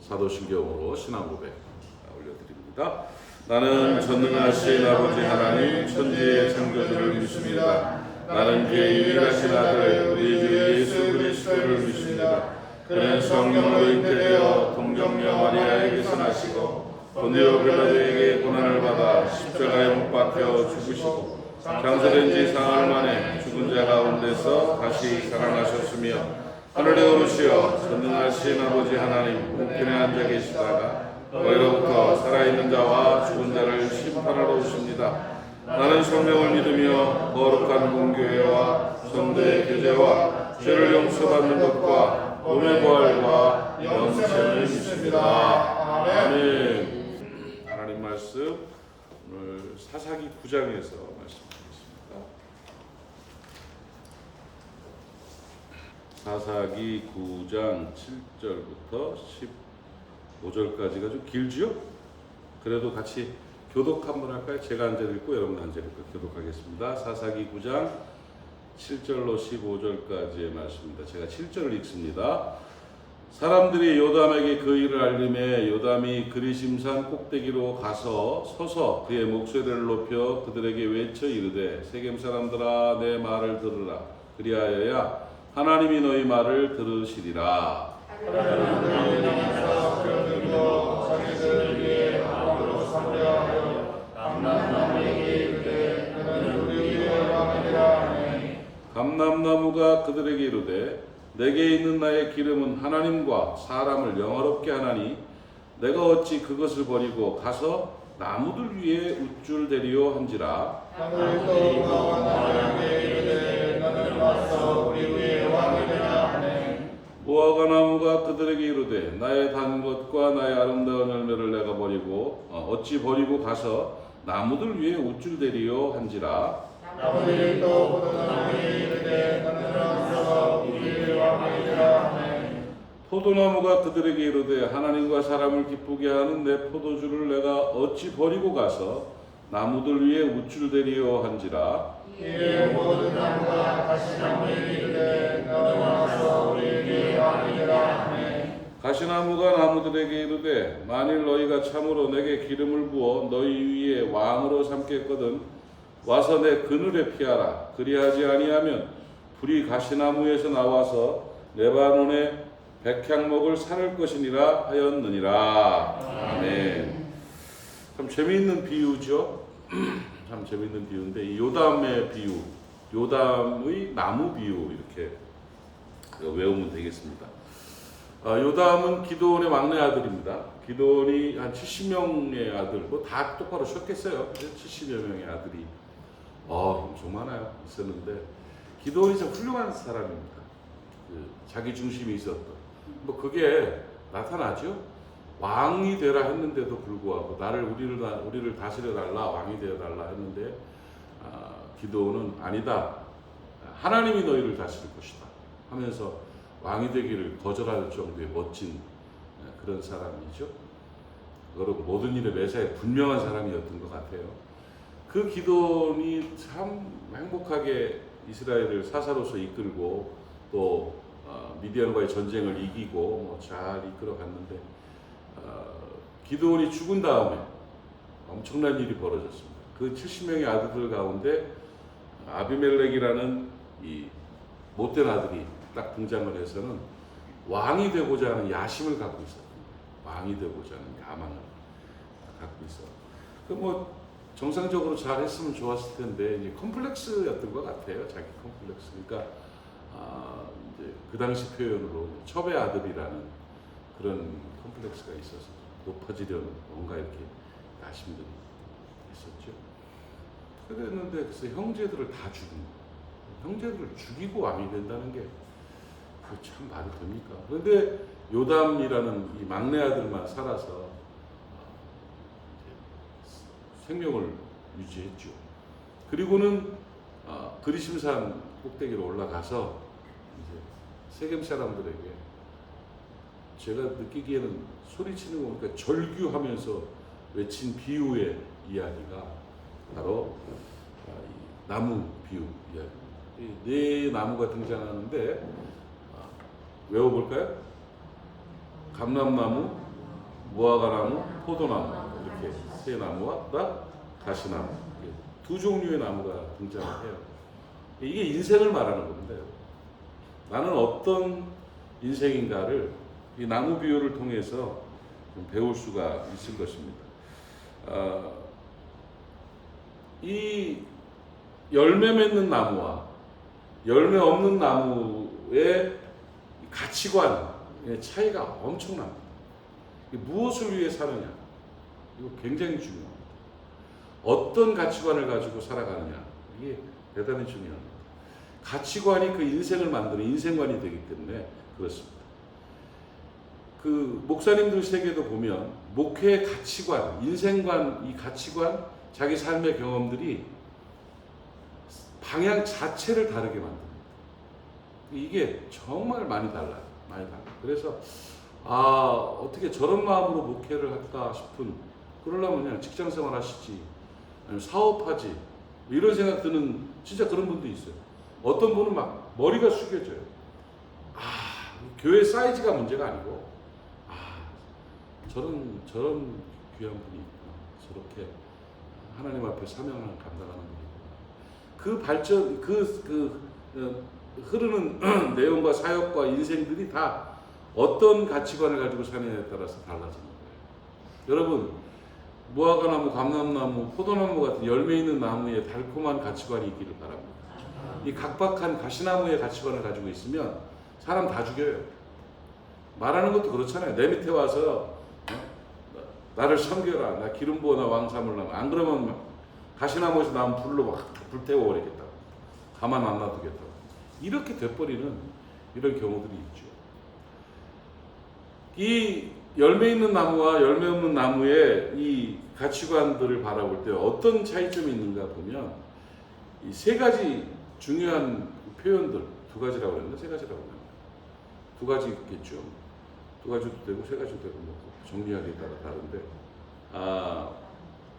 사도신경으로 신앙 고백 올려드립니다. 나는 전능하신 아버지 하나님 천지의 창조주를 믿습니다. 나는 그의 유일하신 아들 우리 주 예수 그리스도를 믿습니다. 그는 성령으로 잉태되어 동정녀 마리아에게서 나시고 본디오 빌라도에게 고난을 받아 십자가에 못 박혀 죽으시고 장사된 지 사흘 만에 죽은 자 가운데서 다시 살아나셨으며 하늘에 오르시어 전능하신 아버지 하나님 우편에 앉아 계시다가 거기로부터 살아있는 자와 죽은 자를 심판하러 오십니다. 나는 성령을 믿으며 거룩한 공교회와 성도의 교제와 죄를 용서받는 것과 몸의 부활과 영생을 믿습니다. 아멘. 하나님 말씀 오늘 사사기 9장에서 말씀드리겠습니다. 사사기 9장 7절부터 15절까지가 좀 길지요? 그래도 같이 교독 한번 할까요? 제가 한 절 읽고 여러분 한 절 읽고 교독하겠습니다. 사사기 9장 7절로 15절까지의 말씀입니다. 제가 7절을 읽습니다. 사람들이 요담에게 그 일을 알림해 요담이 그리심산 꼭대기로 가서 서서 그의 목소리를 높여 그들에게 외쳐 이르되 세겜 사람들아 내 말을 들으라. 그리하여야 하나님이 너희 말을 들으시리라. 감람나무가 그들에게 이르되 내게 있는 나의 기름은 하나님과 사람을 영화롭게 하나니 내가 어찌 그것을 버리고 가서 나무들 위에 우쭐 대리오 한지라. 무화과 나무가 그들에게 이르되 나의 단 것과 나의 아름다운 열매를 내가 버리고 어찌 버리고 가서 나무들 위에 우쭐 대리오 한지라. 나무들이 또 포도나무에 이르되 너는 와서 우리의 왕이라 하네. 포도나무가 그들에게 이르되 하나님과 사람을 기쁘게 하는 내 포도주를 내가 어찌 버리고 가서 나무들 위에 우쭐 대리오 한지라. 이에 모든 나무가 가시나무에 이르되 너는 와서 우리의 왕이라 하네. 가시나무가 나무들에게 이르되 만일 너희가 참으로 내게 기름을 부어 너희 위에 왕으로 삼겠거든 와서 내 그늘에 피하라. 그리하지 아니하면 불이 가시나무에서 나와서 레바논의 백향목을 살을 것이니라 하였느니라. 아멘. 참 재미있는 비유죠. 참 재미있는 비유인데 이 요담의 비유, 요담의 나무 비유 이렇게 외우면 되겠습니다. 요담은 기드온의 막내 아들입니다. 기드온이 한 70명의 아들, 뭐 다 똑바로 쉬었겠어요. 70여 명의 아들이 엄청 많아요. 있었는데 기드온이 참 훌륭한 사람입니다. 자기 중심이 있었던. 뭐 그게 나타나죠. 왕이 되라 했는데도 불구하고 우리를 다스려 달라, 왕이 되어 달라 했는데 기드온은 아니다. 하나님이 너희를 다스릴 것이다 하면서 왕이 되기를 거절할 정도의 멋진 그런 사람이죠. 그리고 모든 일에 매사에 분명한 사람이었던 것 같아요. 그 기드온이 참 행복하게 이스라엘을 사사로서 이끌고 또 미디안과의 전쟁을 이기고 뭐 잘 이끌어 갔는데 기드온이 죽은 다음에 엄청난 일이 벌어졌습니다. 그 70명의 아들들 가운데 아비멜렉이라는 이 못된 아들이 딱 등장을 해서는 왕이 되고자 하는 야심을 갖고 있었습니다. 왕이 되고자 하는 야망을 갖고 있어. 뭐 정상적으로 잘 했으면 좋았을 텐데 이제 컴플렉스였던 것 같아요. 자기 컴플렉스. 그러니까 이제 그 당시 표현으로 첩의 아들이라는 그런 컴플렉스가 있어서 높아지려는 뭔가 이렇게 야심들이 있었죠. 그랬는데 글쎄 형제들을 다 죽인 형제들을 죽이고 왕이 된다는 게 그 참 말이 됩니까? 그런데 요담이라는 이 막내 아들만 살아서 생명을 유지했죠. 그리고는 그리심산 꼭대기로 올라가서 이제 세겜 사람들에게 제가 느끼기에는 소리치는 거 보니까 절규하면서 외친 비유의 이야기가 바로 이 나무 비유 이야기. 네 나무가 등장하는데 외워볼까요? 감람나무, 무화과나무, 포도나무 이렇게 세 나무와 가시나무 두 종류의 나무가 등장을 해요. 이게 인생을 말하는 건데요. 나는 어떤 인생인가를 이 나무 비유를 통해서 좀 배울 수가 있을 것입니다. 이 열매 맺는 나무와 열매 없는 나무의 가치관의 차이가 엄청납니다. 무엇을 위해 사느냐? 이거 굉장히 중요합니다. 어떤 가치관을 가지고 살아가느냐? 이게 대단히 중요합니다. 가치관이 그 인생을 만드는 인생관이 되기 때문에 그렇습니다. 그 목사님들 세계도 보면 목회의 가치관, 인생관, 이 가치관, 자기 삶의 경험들이 방향 자체를 다르게 만듭니다. 이게 정말 많이 달라요. 많이 달라요. 그래서 어떻게 저런 마음으로 목회를 할까 싶은, 그러려면 그냥 직장 생활 하시지, 아니면 사업하지, 이런 생각 드는 진짜 그런 분도 있어요. 어떤 분은 막 머리가 숙여져요. 교회 사이즈가 문제가 아니고, 저런 귀한 분이 있구나. 저렇게 하나님 앞에 사명을 감당하는 분이 있구나. 그 발전, 흐르는 내용과 사역과 인생들이 다 어떤 가치관을 가지고 사느냐에 따라서 달라지는 거예요. 여러분, 무화과나무, 감람나무, 포도나무 같은 열매 있는 나무에 달콤한 가치관이 있기를 바랍니다. 이 각박한 가시나무의 가치관을 가지고 있으면 사람 다 죽여요. 말하는 것도 그렇잖아요. 내 밑에 와서 나를 섬겨라, 나 기름 부어, 나 왕 삼으려면, 안 그러면 가시나무에서 나온 불로 막 불태워버리겠다고, 가만 안 놔두겠다고, 이렇게 돼버리는 이런 경우들이 있죠. 이 열매 있는 나무와 열매 없는 나무의 이 가치관들을 바라볼 때 어떤 차이점이 있는가 보면 이 세 가지 중요한 표현들, 두 가지라고 그랬나? 세 가지라고 그랬나? 두 가지 있겠죠. 두 가지도 되고 세 가지도 되고 뭐 정리하기에 따라 다른데,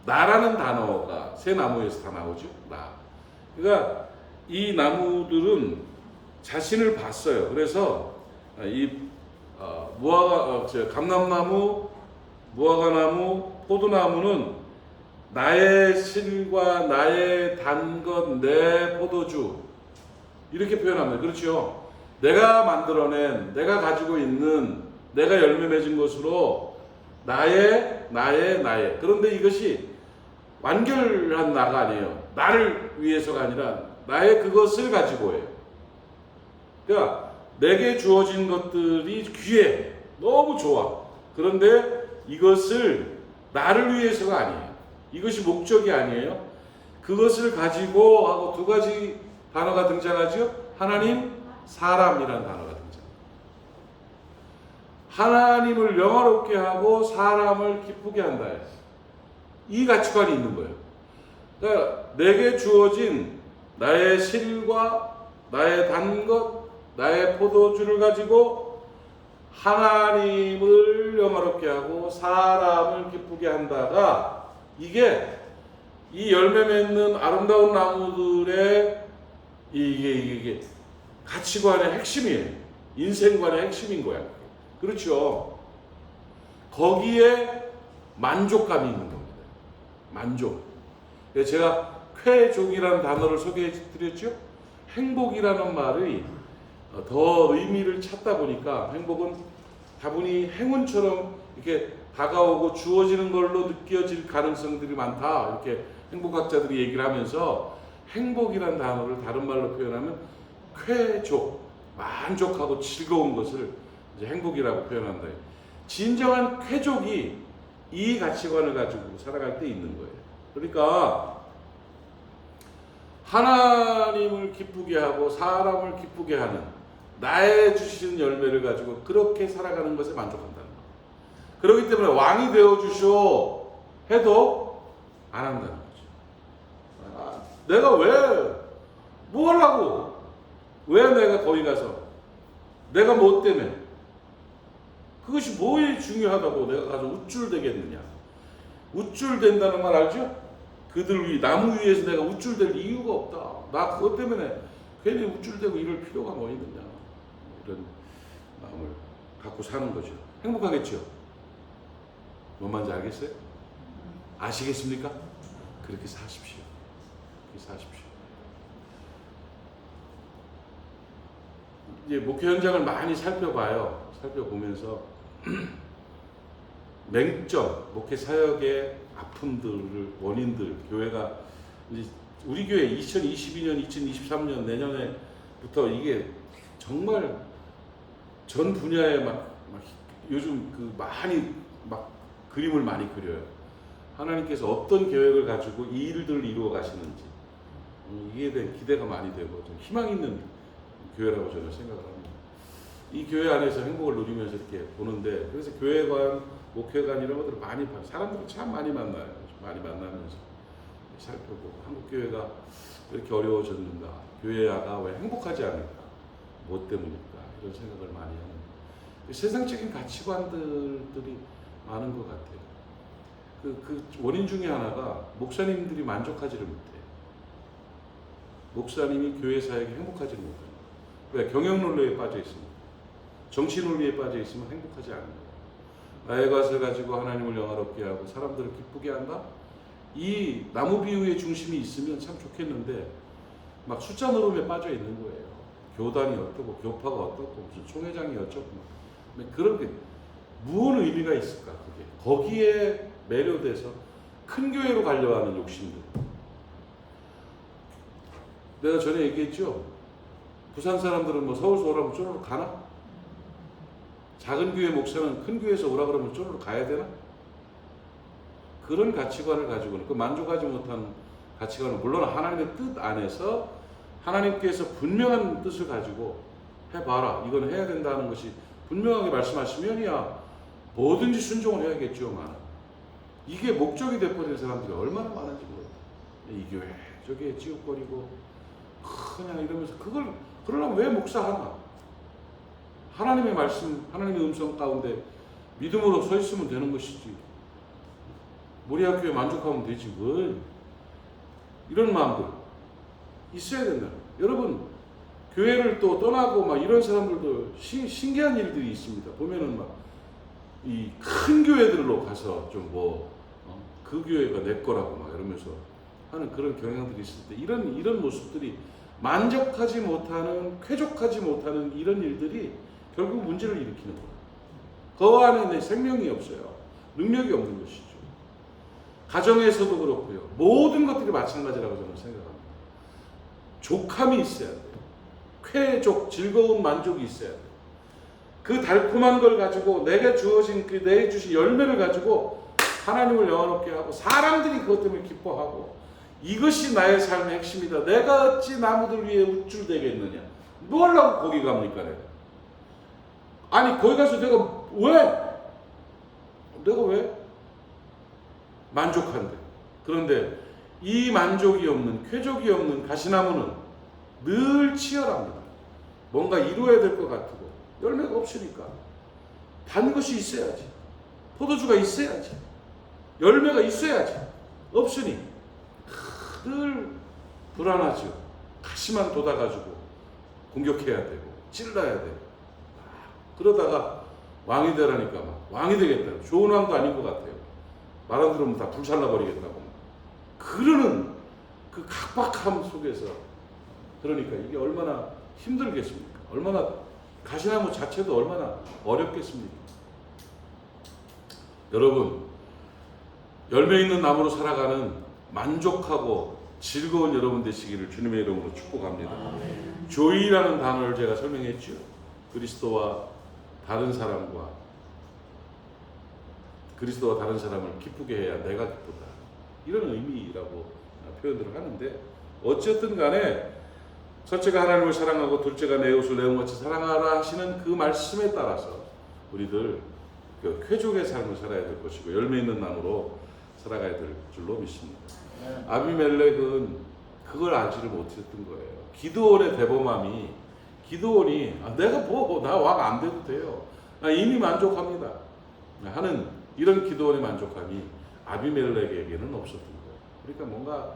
나라는 단어가 새 나무에서 다 나오죠. 나. 그러니까 이 나무들은 자신을 봤어요. 그래서 감람나무, 무화과나무, 포도나무는 나의 실과 나의 단 것, 내 포도주, 이렇게 표현합니다. 그렇죠? 내가 만들어낸, 내가 가지고 있는, 내가 열매 맺은 것으로 나의. 그런데 이것이 완결한 나가 아니에요. 나를 위해서가 아니라 나의 그것을 가지고예요. 그러니까 내게 주어진 것들이 귀해, 너무 좋아. 그런데 이것을 나를 위해서가 아니에요. 이것이 목적이 아니에요. 그것을 가지고 하고 두 가지 단어가 등장하죠. 하나님, 사람이라는 단어가 등장합니다. 하나님을 영화롭게 하고 사람을 기쁘게 한다. 이 가치관이 있는 거예요. 그러니까 내게 주어진 나의 실과 나의 단 것, 나의 포도주를 가지고 하나님을 영화롭게 하고 사람을 기쁘게 한다가, 이게 이 열매 맺는 아름다운 나무들의 이게 가치관의 핵심이에요. 인생관의 핵심인 거야. 그렇죠? 거기에 만족감이 있는 겁니다. 만족. 제가 쾌족이라는 단어를 소개해 드렸죠? 행복이라는 말이 더 의미를 찾다 보니까, 행복은 다분히 행운처럼 이렇게 다가오고 주어지는 걸로 느껴질 가능성들이 많다, 이렇게 행복학자들이 얘기를 하면서, 행복이라는 단어를 다른 말로 표현하면 쾌족, 만족하고 즐거운 것을 이제 행복이라고 표현한다. 진정한 쾌족이 이 가치관을 가지고 살아갈 때 있는 거예요. 그러니까 하나님을 기쁘게 하고 사람을 기쁘게 하는 나의 주시는 열매를 가지고 그렇게 살아가는 것에 만족한다는 거예요. 그렇기 때문에 왕이 되어주쇼 해도 안 한다는 거죠. 내가 뭐 하려고? 왜 내가 거기 가서? 내가 뭐 때문에? 그것이 뭐에 중요하다고 내가 가서 우쭐대겠느냐? 우쭐댄다는 말 알죠? 그들 위, 나무 위에서 내가 우쭐댈 이유가 없다. 나 그것 때문에 괜히 우쭐대고 이럴 필요가 뭐 있느냐? 이런 마음을 갖고 사는 거죠. 행복하겠죠? 뭔 말인지 알겠어요? 아시겠습니까? 그렇게 사십시오. 그렇게 사십시오. 이제 목회 현장을 많이 살펴봐요. 살펴보면서 맹점, 목회 사역의 아픔들을, 원인들, 교회가 이제 우리 교회 2022년, 2023년 내년에부터 이게 정말 전 분야에 막 요즘 그 많이 막 그림을 많이 그려요. 하나님께서 어떤 계획을 가지고 이 일들을 이루어 가시는지 이에 대한 기대가 많이 되고 좀 희망 있는 교회라고 저는 생각을 합니다. 이 교회 안에서 행복을 누리면서 이렇게 보는데, 그래서 교회관, 목회관 이런 것들을 많이 봐요. 사람들을 참 많이 만나요. 많이 만나면서 살펴보고 한국 교회가 왜 이렇게 어려워졌는가, 교회가 왜 행복하지 않을까, 뭐 때문일까 이런 생각을 많이 하는 세상적인 가치관들이 많은 것 같아요. 그 원인 중에 하나가 목사님들이 만족하지를 못해요. 목사님이 교회 사역에 행복하지 못해요. 왜? 경영 논리에 빠져 있습니다. 정치 논리에 빠져 있으면 행복하지 않는 거예요. 나의 것을 가지고 하나님을 영화롭게 하고 사람들을 기쁘게 한다? 이 나무 비유의 중심이 있으면 참 좋겠는데 막 숫자 노름에 빠져 있는 거예요. 교단이 어떻고 교파가 어떻고 무슨 총회장이 어쩌고 그런 게 무슨 의미가 있을까? 그게 거기에 매료돼서 큰 교회로 가려 하는 욕심들. 내가 전에 얘기했죠. 부산 사람들은 뭐 서울서 오라면 쪼르르 가나? 작은 교회 목사는 큰 교회에서 오라 그러면 쪼르르 가야 되나? 그런 가치관을 가지고는, 그 만족하지 못한 가치관은 물론 하나님의 뜻 안에서 하나님께서 분명한 뜻을 가지고 해봐라, 이건 해야 된다는 것이 분명하게 말씀하시면이야 뭐든지 순종을 해야겠죠. 이게 목적이 돼버린 사람들이 얼마나 많은지 몰라요. 이 교회 저게 찌웃거리고 그냥 이러면서 그걸 그러려면 왜 목사하나? 하나님의 말씀, 하나님의 음성 가운데 믿음으로 서 있으면 되는 것이지. 모리아교회 만족하면 되지 뭘. 이런 마음들 있어야 된다. 여러분 교회를 또 떠나고 막 이런 사람들도 신기한 일들이 있습니다. 보면은 막 이 큰 교회들로 가서 좀 그 교회가 내 거라고 막 이러면서 하는 그런 경향들이 있을 때 이런 모습들이 만족하지 못하는, 쾌족하지 못하는 이런 일들이 결국 문제를 일으키는 거예요. 그 안에 내 생명이 없어요. 능력이 없는 것이죠. 가정에서도 그렇고요. 모든 것들이 마찬가지라고 저는 생각합니다. 족함이 있어야 돼요. 쾌족, 즐거운 만족이 있어야 돼요. 그 달콤한 걸 가지고 내게 주어진 그 내게 주신 열매를 가지고 하나님을 영화롭게 하고 사람들이 그것 때문에 기뻐하고, 이것이 나의 삶의 핵심이다. 내가 어찌 나무들 위에 우쭐대겠느냐. 뭐 하려고 거기 갑니까 내가? 아니 거기 가서 내가 왜? 만족한데. 그런데 이 만족이 없는, 쾌족이 없는 가시나무는 늘 치열합니다. 뭔가 이루어야 될 것 같고 열매가 없으니까. 단 것이 있어야지. 포도주가 있어야지. 열매가 있어야지. 없으니 늘 불안하죠. 가시만 돋아가지고 공격해야 되고 찔러야 되고. 그러다가 왕이 되라니까 막 왕이 되겠다. 좋은 왕도 아닌 것 같아요. 말 안 들으면 다 불살라 버리겠다고. 그러는 그 각박함 속에서, 그러니까 이게 얼마나 힘들겠습니까? 얼마나 가시나무 자체도 얼마나 어렵겠습니까? 여러분, 열매 있는 나무로 살아가는 만족하고 즐거운 여러분 되시기를 주님의 이름으로 축복합니다. 조이라는 단어를 제가 설명했죠. 그리스도와 다른 사람을 기쁘게 해야 내가 기쁘다. 이런 의미라고 표현들을 하는데, 어쨌든 간에 첫째가 하나님을 사랑하고 둘째가 내 이웃을 내 몸같이 사랑하라 하시는 그 말씀에 따라서 우리들 그 쾌족의 삶을 살아야 될 것이고 열매 있는 나무로 살아가야 될 줄로 믿습니다. 아비멜렉은 그걸 알지를 못했던 거예요. 기드온의 대범함이, 기드온이 내가 나 왕 안 돼도 돼요. 나 이미 만족합니다. 하는 이런 기드온의 만족함이 아비멜렉에게는 없었던 거예요. 그러니까 뭔가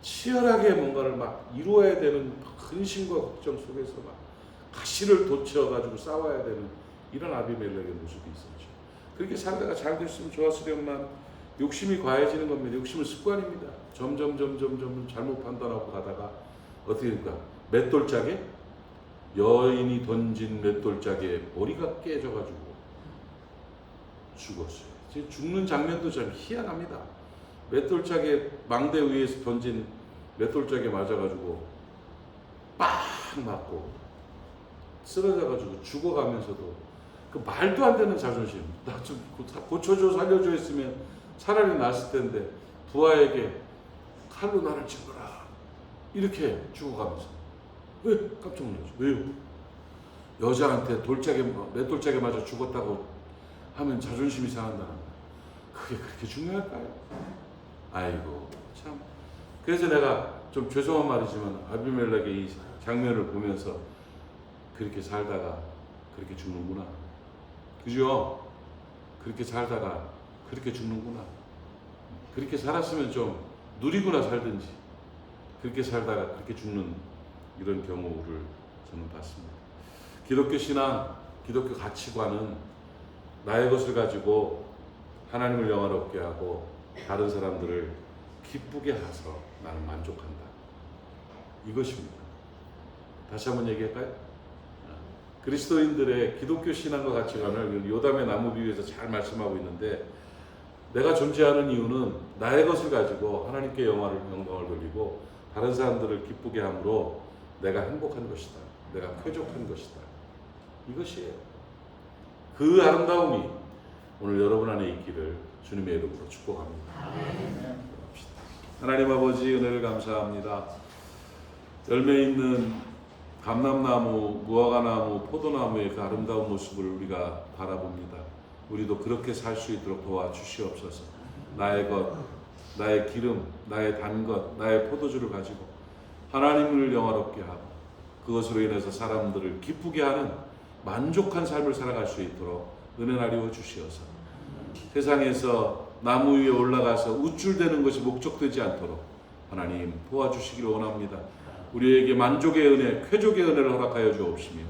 치열하게 뭔가를 막 이루어야 되는 근심과 걱정 속에서 막 가시를 돋쳐가지고 싸워야 되는 이런 아비멜렉의 모습이 있었죠. 그렇게 살다가 잘 됐으면 좋았으련만 욕심이 과해지는 겁니다. 욕심은 습관입니다. 점점 잘못 판단하고 가다가 어떻게 됩니까? 맷돌짝에 여인이 던진 맷돌짝에 머리가 깨져가지고 죽었어요. 지금 죽는 장면도 참 희한합니다. 맷돌짝에 망대 위에서 던진 맷돌짝에 맞아가지고 빵 맞고 쓰러져가지고 죽어가면서도 그 말도 안 되는 자존심. 나 좀 고쳐줘 살려줘 했으면 차라리 나았을 텐데 부하에게 칼로 나를 찍어라 이렇게 죽어가면서 왜 깜짝 놀라죠? 왜요? 여자한테 맷돌짝에 맞아 죽었다고 하면 자존심이 상한다는 거야. 그게 그렇게 중요할까요? 아이고 참. 그래서 내가 좀 죄송한 말이지만 아비멜렉의 이 장면을 보면서 그렇게 살다가 그렇게 죽는구나. 그죠? 그렇게 살다가 그렇게 죽는구나. 그렇게 살았으면 좀 누리구나 살든지 그렇게 살다가 그렇게 죽는 이런 경우를 저는 봤습니다. 기독교 신앙, 기독교 가치관은 나의 것을 가지고 하나님을 영화롭게 하고 다른 사람들을 기쁘게 해서 나는 만족한다. 이것입니다. 다시 한번 얘기할까요? 그리스도인들의 기독교 신앙과 가치관을 요담의 나무 비유에서 잘 말씀하고 있는데 내가 존재하는 이유는 나의 것을 가지고 하나님께 영광을 돌리고 다른 사람들을 기쁘게 함으로 내가 행복한 것이다. 내가 쾌족한 것이다. 이것이에요. 그 아름다움이 오늘 여러분 안에 있기를 주님의 이름으로 축복합니다. 하나님 아버지 은혜를 감사합니다. 열매 있는 감람나무, 무화과나무, 포도나무의 그 아름다운 모습을 우리가 바라봅니다. 우리도 그렇게 살 수 있도록 도와주시옵소서. 나의 것, 나의 기름, 나의 단 것, 나의 포도주를 가지고 하나님을 영화롭게 하고 그것으로 인해서 사람들을 기쁘게 하는 만족한 삶을 살아갈 수 있도록 은혜 나리워 주시어서 세상에서 나무 위에 올라가서 우쭐대는 것이 목적되지 않도록 하나님 도와주시기를 원합니다. 우리에게 만족의 은혜, 쾌족의 은혜를 허락하여 주옵시며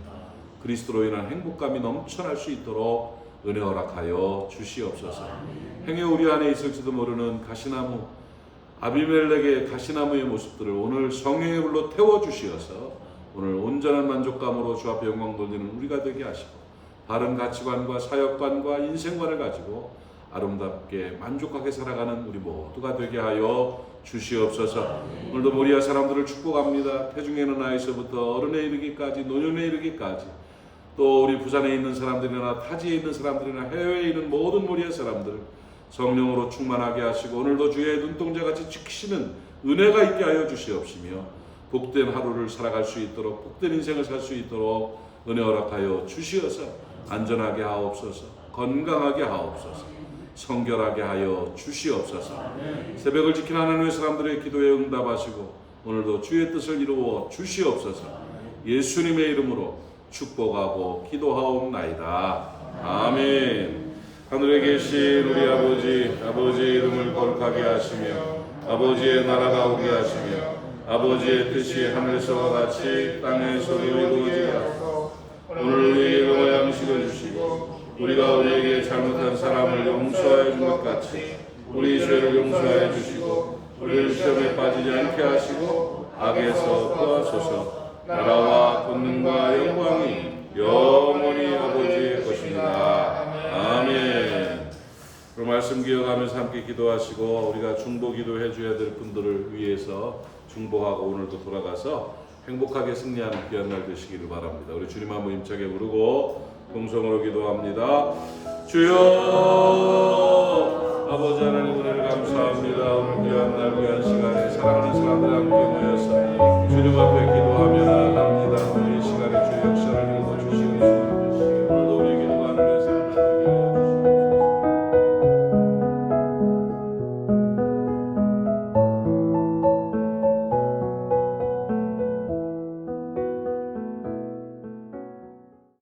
그리스도로 인한 행복감이 넘쳐날 수 있도록 은혜 허락하여 주시옵소서. 행여 우리 안에 있을지도 모르는 가시나무, 아비멜렉의 가시나무의 모습들을 오늘 성령의 불로 태워주시어서 오늘 온전한 만족감으로 주 앞에 영광 돌리는 우리가 되게 하시고 바른 가치관과 사역관과 인생관을 가지고 아름답게 만족하게 살아가는 우리 모두가 되게 하여 주시옵소서. 오늘도 모리아 사람들을 축복합니다. 태중에는 아이서부터 어른에 이르기까지 노년에 이르기까지 또 우리 부산에 있는 사람들이나 타지에 있는 사람들이나 해외에 있는 모든 모리아 사람들을 성령으로 충만하게 하시고 오늘도 주의 눈동자같이 지키시는 은혜가 있게 하여 주시옵시며 복된 하루를 살아갈 수 있도록 복된 인생을 살 수 있도록 은혜 허락하여 주시어서 안전하게 하옵소서. 건강하게 하옵소서. 성결하게 하여 주시옵소서. 새벽을 지킨 하나님의 사람들의 기도에 응답하시고 오늘도 주의 뜻을 이루어 주시옵소서. 예수님의 이름으로 축복하고 기도하옵나이다. 아멘. 하늘에 계신 우리 아버지의 이름을 거룩하게 하시며 아버지의 나라가 오게 하시며 아버지의 뜻이 하늘에서와 같이 땅에서도 이루어지라. 오늘 우리에게 일용할 양식을 주시고 우리가 우리에게 잘못한 사람을 용서하여 준 것 같이 우리 죄를 용서하여 주시고 우리를 시험에 빠지지 않게 하시고 악에서 구하소서. 나라와 권능과 영광이 영원히 아버지의 것입니다. 아멘. 그 말씀 기억하면서 함께 기도하시고 우리가 중보 기도해 줘야 될 분들을 위해서 중보하고 오늘도 돌아가서 행복하게 승리하는 귀한 날 되시기를 바랍니다. 우리 주님 한번 힘차게 부르고 동성으로 기도합니다. 주여 아버지 하나님 은혜를 감사합니다. 오늘 귀한 날 귀한 시간에 사랑하는 사람들 함께 모여서 주님 앞에 기도합니다.